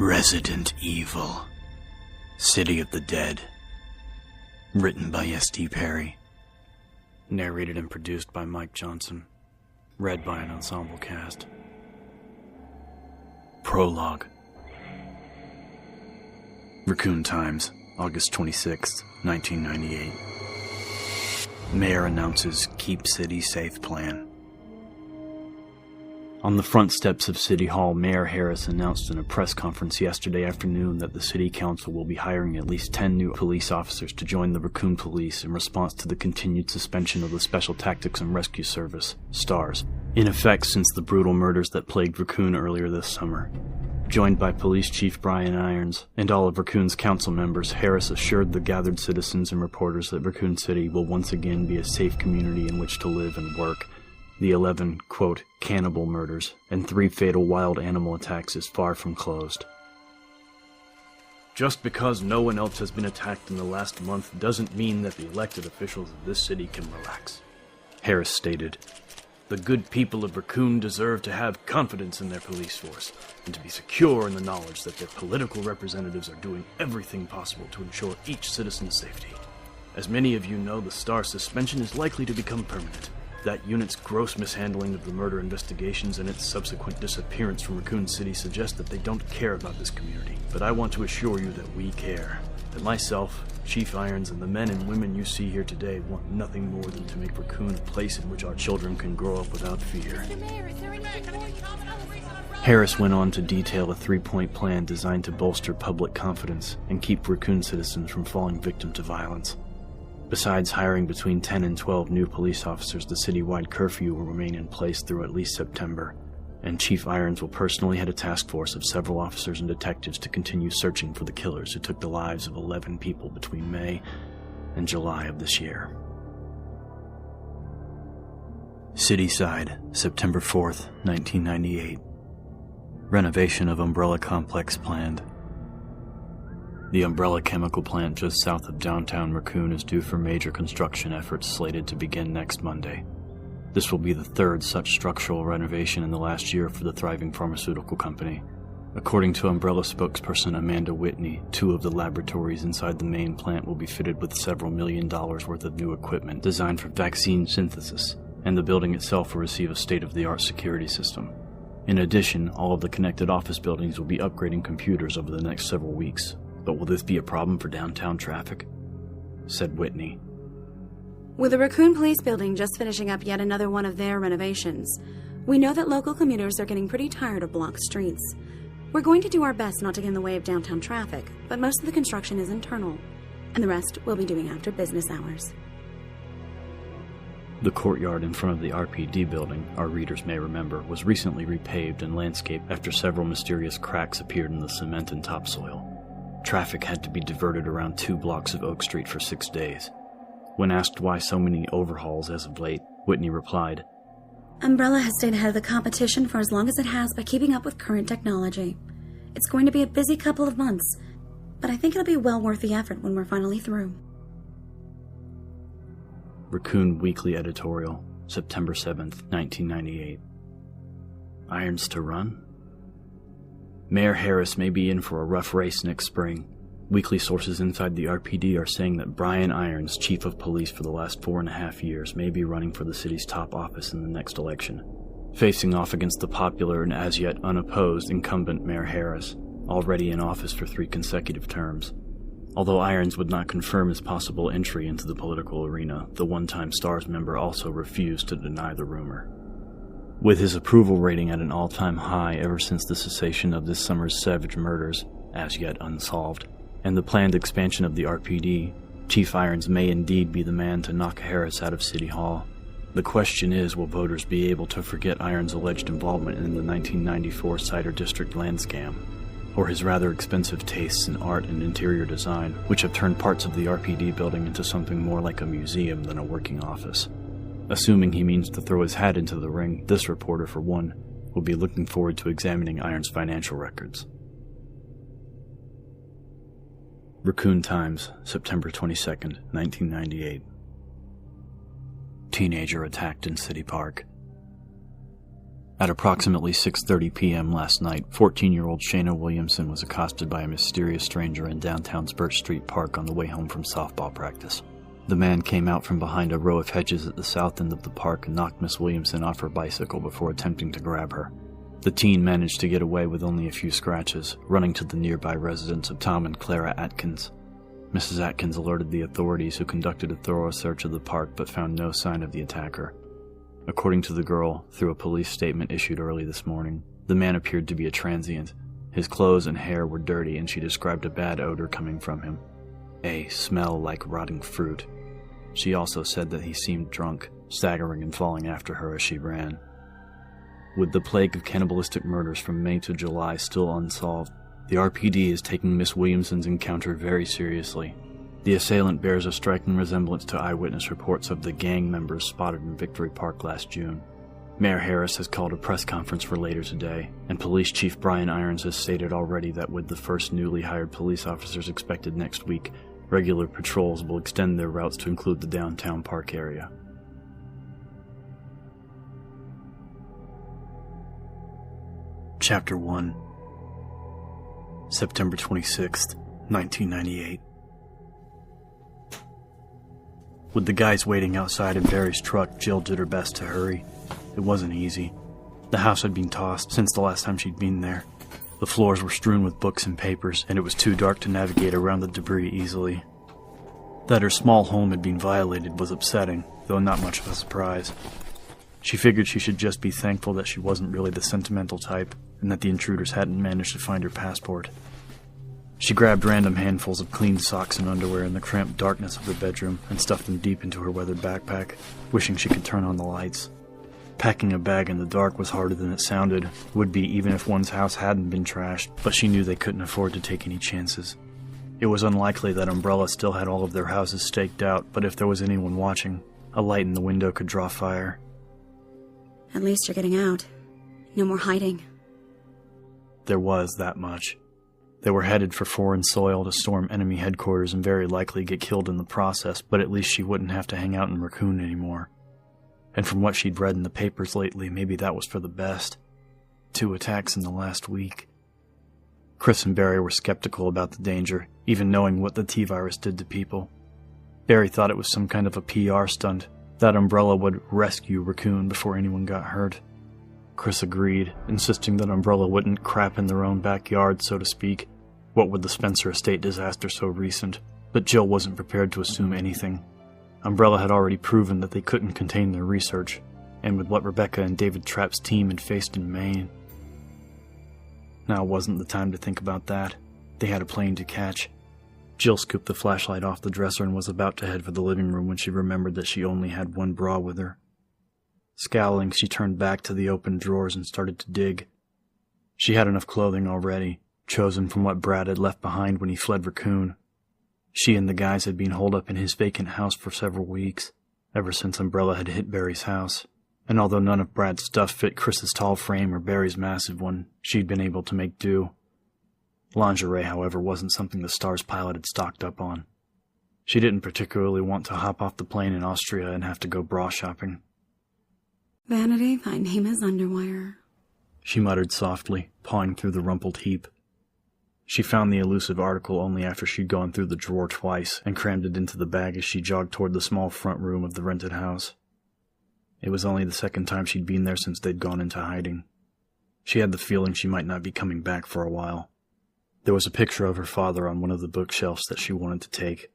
Resident Evil, City of the Dead. Written by S.D. Perry. Narrated and produced by Mike Johnson. Read by an ensemble cast. Prologue. Raccoon Times, August 26, 1998. Mayor announces Keep City Safe plan. On the front steps of City Hall, Mayor Harris announced in a press conference yesterday afternoon that the City Council will be hiring at least 10 new police officers to join the Raccoon Police in response to the continued suspension of the Special Tactics and Rescue Service, STARS, in effect since the brutal murders that plagued Raccoon earlier this summer. Joined by Police Chief Brian Irons and all of Raccoon's council members, Harris assured the gathered citizens and reporters that Raccoon City will once again be a safe community in which to live and work. The 11, quote, cannibal murders and 3 fatal wild animal attacks is far from closed. Just because no one else has been attacked in the last month doesn't mean that the elected officials of this city can relax, Harris stated. The good people of Raccoon deserve to have confidence in their police force and to be secure in the knowledge that their political representatives are doing everything possible to ensure each citizen's safety. As many of you know, the STAR suspension is likely to become permanent. That unit's gross mishandling of the murder investigations and its subsequent disappearance from Raccoon City suggest that they don't care about this community. But I want to assure you that we care. That myself, Chief Irons, and the men and women you see here today want nothing more than to make Raccoon a place in which our children can grow up without fear. Harris went on to detail a 3-point plan designed to bolster public confidence and keep Raccoon citizens from falling victim to violence. Besides hiring between 10 and 12 new police officers, the citywide curfew will remain in place through at least September, and Chief Irons will personally head a task force of several officers and detectives to continue searching for the killers who took the lives of 11 people between May and July of this year. Cityside, September 4th, 1998. Renovation of Umbrella Complex planned. The Umbrella Chemical Plant just south of downtown Raccoon is due for major construction efforts slated to begin next Monday. This will be the 3rd such structural renovation in the last year for the thriving pharmaceutical company. According to Umbrella spokesperson Amanda Whitney, 2 of the laboratories inside the main plant will be fitted with several $1 million worth of new equipment designed for vaccine synthesis, and the building itself will receive a state-of-the-art security system. In addition, all of the connected office buildings will be upgrading computers over the next several weeks. But will this be a problem for downtown traffic? Said Whitney. With the Raccoon Police Building just finishing up yet another one of their renovations, we know that local commuters are getting pretty tired of blocked streets. We're going to do our best not to get in the way of downtown traffic, but most of the construction is internal, and the rest we'll be doing after business hours. The courtyard in front of the RPD building, our readers may remember, was recently repaved and landscaped after several mysterious cracks appeared in the cement and topsoil. Traffic had to be diverted around 2 blocks of Oak Street for 6 days. When asked why so many overhauls as of late, Whitney replied, Umbrella has stayed ahead of the competition for as long as it has by keeping up with current technology. It's going to be a busy couple of months, but I think it'll be well worth the effort when we're finally through. Raccoon Weekly Editorial, September 7th, 1998. Irons to run? Mayor Harris may be in for a rough race next spring. Weekly sources inside the RPD are saying that Brian Irons, chief of police for the last 4.5 years, may be running for the city's top office in the next election, facing off against the popular and as yet unopposed incumbent Mayor Harris, already in office for 3 consecutive terms. Although Irons would not confirm his possible entry into the political arena, the one-time STARS member also refused to deny the rumor. With his approval rating at an all-time high ever since the cessation of this summer's savage murders, as yet unsolved, and the planned expansion of the RPD, Chief Irons may indeed be the man to knock Harris out of City Hall. The question is, will voters be able to forget Irons' alleged involvement in the 1994 Cider District land scam, or his rather expensive tastes in art and interior design, which have turned parts of the RPD building into something more like a museum than a working office? Assuming he means to throw his hat into the ring, this reporter, for one, will be looking forward to examining Irons' financial records. Raccoon Times, September 22nd, 1998. Teenager attacked in City Park. At approximately 6:30 p.m. last night, 14-year-old Shayna Williamson was accosted by a mysterious stranger in downtown's Birch Street Park on the way home from softball practice. The man came out from behind a row of hedges at the south end of the park and knocked Miss Williamson off her bicycle before attempting to grab her. The teen managed to get away with only a few scratches, running to the nearby residence of Tom and Clara Atkins. Mrs. Atkins alerted the authorities, who conducted a thorough search of the park but found no sign of the attacker. According to the girl, through a police statement issued early this morning, the man appeared to be a transient. His clothes and hair were dirty, and she described a bad odor coming from him. A smell like rotting fruit. She also said that he seemed drunk, staggering and falling after her as she ran. With the plague of cannibalistic murders from May to July still unsolved, the RPD is taking Miss Williamson's encounter very seriously. The assailant bears a striking resemblance to eyewitness reports of the gang members spotted in Victory Park last June. Mayor Harris has called a press conference for later today, and Police Chief Brian Irons has stated already that with the first newly hired police officers expected next week, regular patrols will extend their routes to include the downtown park area. Chapter 1. September 26th, 1998. With the guys waiting outside in Barry's truck, Jill did her best to hurry. It wasn't easy. The house had been tossed since the last time she'd been there. The floors were strewn with books and papers, and it was too dark to navigate around the debris easily. That her small home had been violated was upsetting, though not much of a surprise. She figured she should just be thankful that she wasn't really the sentimental type, and that the intruders hadn't managed to find her passport. She grabbed random handfuls of clean socks and underwear in the cramped darkness of the bedroom and stuffed them deep into her weathered backpack, wishing she could turn on the lights. Packing a bag in the dark was harder than it sounded, would be even if one's house hadn't been trashed, but she knew they couldn't afford to take any chances. It was unlikely that Umbrella still had all of their houses staked out, but if there was anyone watching, a light in the window could draw fire. At least you're getting out. No more hiding. There was that much. They were headed for foreign soil to storm enemy headquarters and very likely get killed in the process, but at least she wouldn't have to hang out in Raccoon anymore. And from what she'd read in the papers lately, maybe that was for the best. 2 attacks in the last week. Chris and Barry were skeptical about the danger, even knowing what the T-virus did to people. Barry thought it was some kind of a PR stunt, that Umbrella would rescue Raccoon before anyone got hurt. Chris agreed, insisting that Umbrella wouldn't crap in their own backyard, so to speak. What with the Spencer estate disaster so recent? But Jill wasn't prepared to assume anything. Umbrella had already proven that they couldn't contain their research, and with what Rebecca and David Trapp's team had faced in Maine. Now wasn't the time to think about that. They had a plane to catch. Jill scooped the flashlight off the dresser and was about to head for the living room when she remembered that she only had one bra with her. Scowling, she turned back to the open drawers and started to dig. She had enough clothing already, chosen from what Brad had left behind when he fled Raccoon. She and the guys had been holed up in his vacant house for several weeks, ever since Umbrella had hit Barry's house, and although none of Brad's stuff fit Chris's tall frame or Barry's massive one, she'd been able to make do. Lingerie, however, wasn't something the Stars pilot had stocked up on. She didn't particularly want to hop off the plane in Austria and have to go bra shopping. Vanity, my name is Underwire, she muttered softly, pawing through the rumpled heap. She found the elusive article only after she'd gone through the drawer twice and crammed it into the bag as she jogged toward the small front room of the rented house. It was only the second time she'd been there since they'd gone into hiding. She had the feeling she might not be coming back for a while. There was a picture of her father on one of the bookshelves that she wanted to take.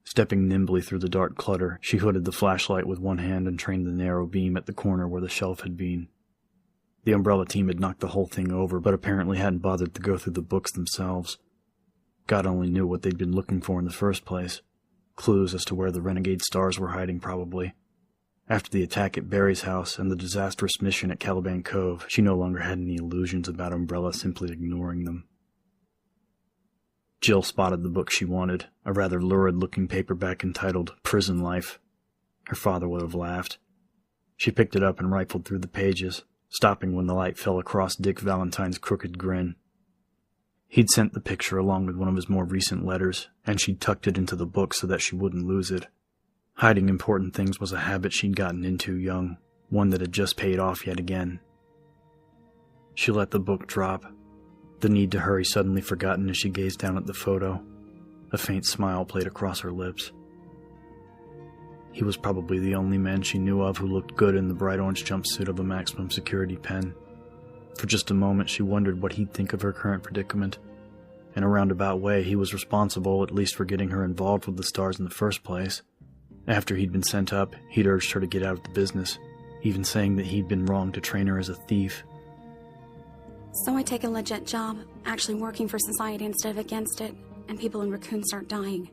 Stepping nimbly through the dark clutter, she hooded the flashlight with one hand and trained the narrow beam at the corner where the shelf had been. The Umbrella team had knocked the whole thing over, but apparently hadn't bothered to go through the books themselves. God only knew what they'd been looking for in the first place. Clues as to where the renegade Stars were hiding, probably. After the attack at Barry's house and the disastrous mission at Caliban Cove, she no longer had any illusions about Umbrella simply ignoring them. Jill spotted the book she wanted, a rather lurid-looking paperback entitled Prison Life. Her father would have laughed. She picked it up and rifled through the pages, stopping when the light fell across Dick Valentine's crooked grin. He'd sent the picture along with one of his more recent letters, and she'd tucked it into the book so that she wouldn't lose it. Hiding important things was a habit she'd gotten into young, one that had just paid off yet again, She let the book drop, the need to hurry suddenly forgotten as she gazed down at the photo. A faint smile played across her lips. He was probably the only man she knew of who looked good in the bright orange jumpsuit of a maximum security pen. For just a moment she wondered what he'd think of her current predicament. In a roundabout way, he was responsible, at least for getting her involved with the stars in the first place. After he'd been sent up, he'd urged her to get out of the business, even saying that he'd been wrong to train her as a thief. So I take a legit job, actually working for society instead of against it, and people in Raccoon start dying.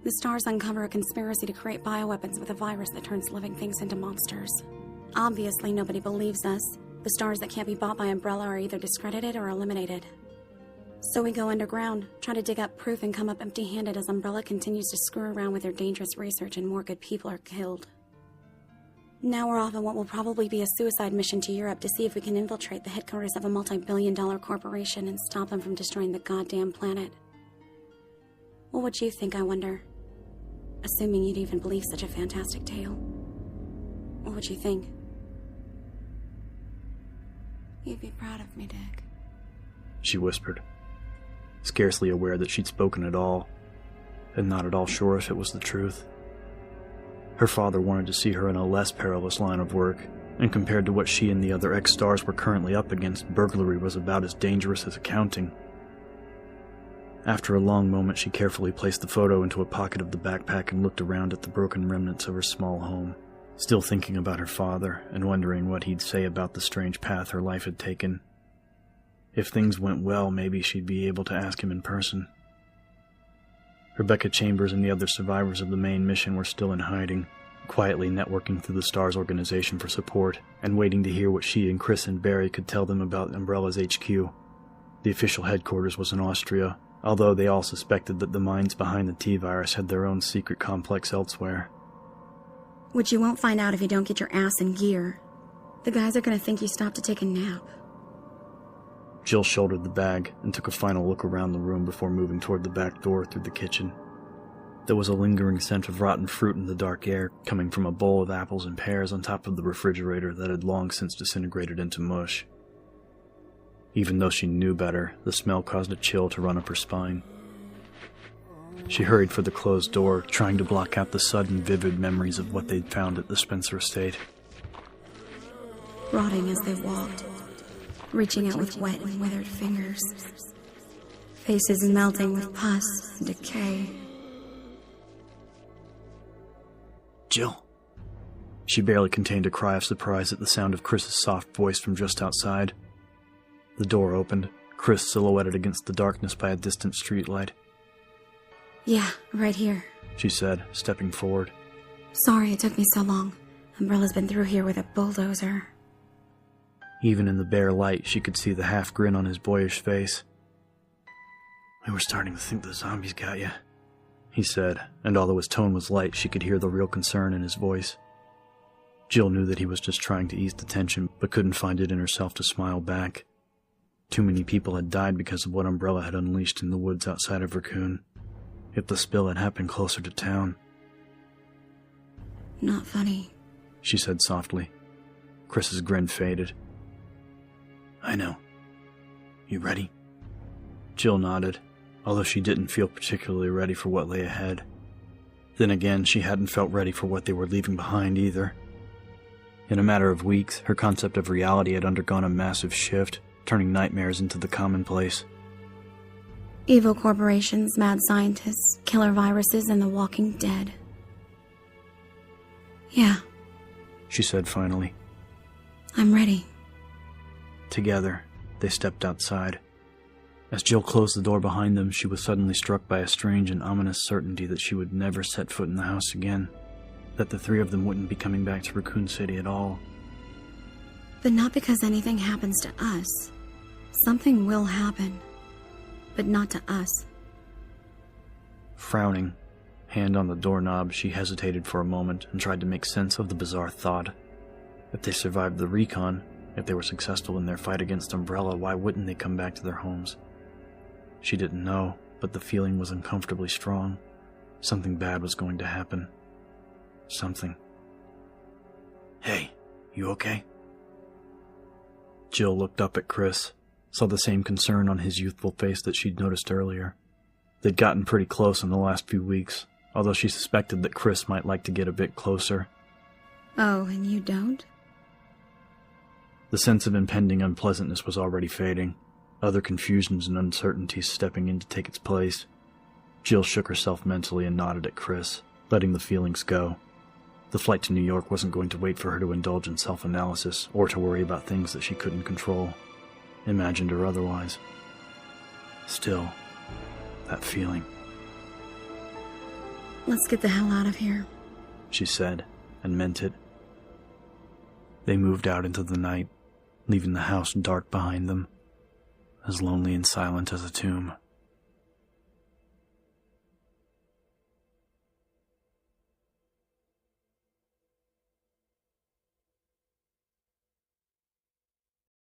The stars uncover a conspiracy to create bioweapons with a virus that turns living things into monsters. Obviously, nobody believes us. The stars that can't be bought by Umbrella are either discredited or eliminated. So we go underground, try to dig up proof and come up empty-handed as Umbrella continues to screw around with their dangerous research and more good people are killed. Now we're off on what will probably be a suicide mission to Europe to see if we can infiltrate the headquarters of a multi-billion-dollar corporation and stop them from destroying the goddamn planet. What would you think, I wonder? Assuming you'd even believe such a fantastic tale. What would you think? You'd be proud of me, Dick. She whispered, scarcely aware that she'd spoken at all, and not at all sure if it was the truth. Her father wanted to see her in a less perilous line of work, and compared to what she and the other ex-stars were currently up against, burglary was about as dangerous as accounting. After a long moment, she carefully placed the photo into a pocket of the backpack and looked around at the broken remnants of her small home, still thinking about her father and wondering what he'd say about the strange path her life had taken. If things went well, maybe she'd be able to ask him in person. Rebecca Chambers and the other survivors of the main mission were still in hiding, quietly networking through the STARS organization for support, and waiting to hear what she and Chris and Barry could tell them about Umbrella's HQ. The official headquarters was in Austria, although they all suspected that the minds behind the T-virus had their own secret complex elsewhere. Which you won't find out if you don't get your ass in gear. The guys are gonna think you stopped to take a nap. Jill shouldered the bag and took a final look around the room before moving toward the back door through the kitchen. There was a lingering scent of rotten fruit in the dark air, coming from a bowl of apples and pears on top of the refrigerator that had long since disintegrated into mush. Even though she knew better, the smell caused a chill to run up her spine. She hurried for the closed door, trying to block out the sudden vivid memories of what they'd found at the Spencer estate. Rotting as they walked, reaching out with wet and withered fingers. Faces melting with pus and decay. Jill. She barely contained a cry of surprise at the sound of Chris's soft voice from just outside. The door opened, Chris silhouetted against the darkness by a distant streetlight. Yeah, right here, she said, stepping forward. Sorry it took me so long. Umbrella's been through here with a bulldozer. Even in the bare light, she could see the half grin on his boyish face. We were starting to think the zombies got you, he said, and although his tone was light, she could hear the real concern in his voice. Jill knew that he was just trying to ease the tension, but couldn't find it in herself to smile back. Too many people had died because of what Umbrella had unleashed in the woods outside of Raccoon. If the spill had happened closer to town. Not funny, she said softly. Chris's grin faded. I know. You ready? Jill nodded, although she didn't feel particularly ready for what lay ahead. Then again, she hadn't felt ready for what they were leaving behind either. In a matter of weeks, her concept of reality had undergone a massive shift, turning nightmares into the commonplace. Evil corporations, mad scientists, killer viruses, and the walking dead. Yeah, she said finally. I'm ready. Together, they stepped outside. As Jill closed the door behind them, she was suddenly struck by a strange and ominous certainty that she would never set foot in the house again, that the three of them wouldn't be coming back to Raccoon City at all. But not because anything happens to us. Something will happen, but not to us. Frowning, hand on the doorknob, she hesitated for a moment and tried to make sense of the bizarre thought. If they survived the recon, if they were successful in their fight against Umbrella, why wouldn't they come back to their homes? She didn't know, but the feeling was uncomfortably strong. Something bad was going to happen. Something. Hey, you okay? Jill looked up at Chris, saw the same concern on his youthful face that she'd noticed earlier. They'd gotten pretty close in the last few weeks, although she suspected that Chris might like to get a bit closer. Oh, and you don't? The sense of impending unpleasantness was already fading, other confusions and uncertainties stepping in to take its place. Jill shook herself mentally and nodded at Chris, letting the feelings go. The flight to New York wasn't going to wait for her to indulge in self-analysis or to worry about things that she couldn't control, imagined or otherwise. Still, that feeling. Let's get the hell out of here, she said, and meant it. They moved out into the night, leaving the house dark behind them, as lonely and silent as a tomb.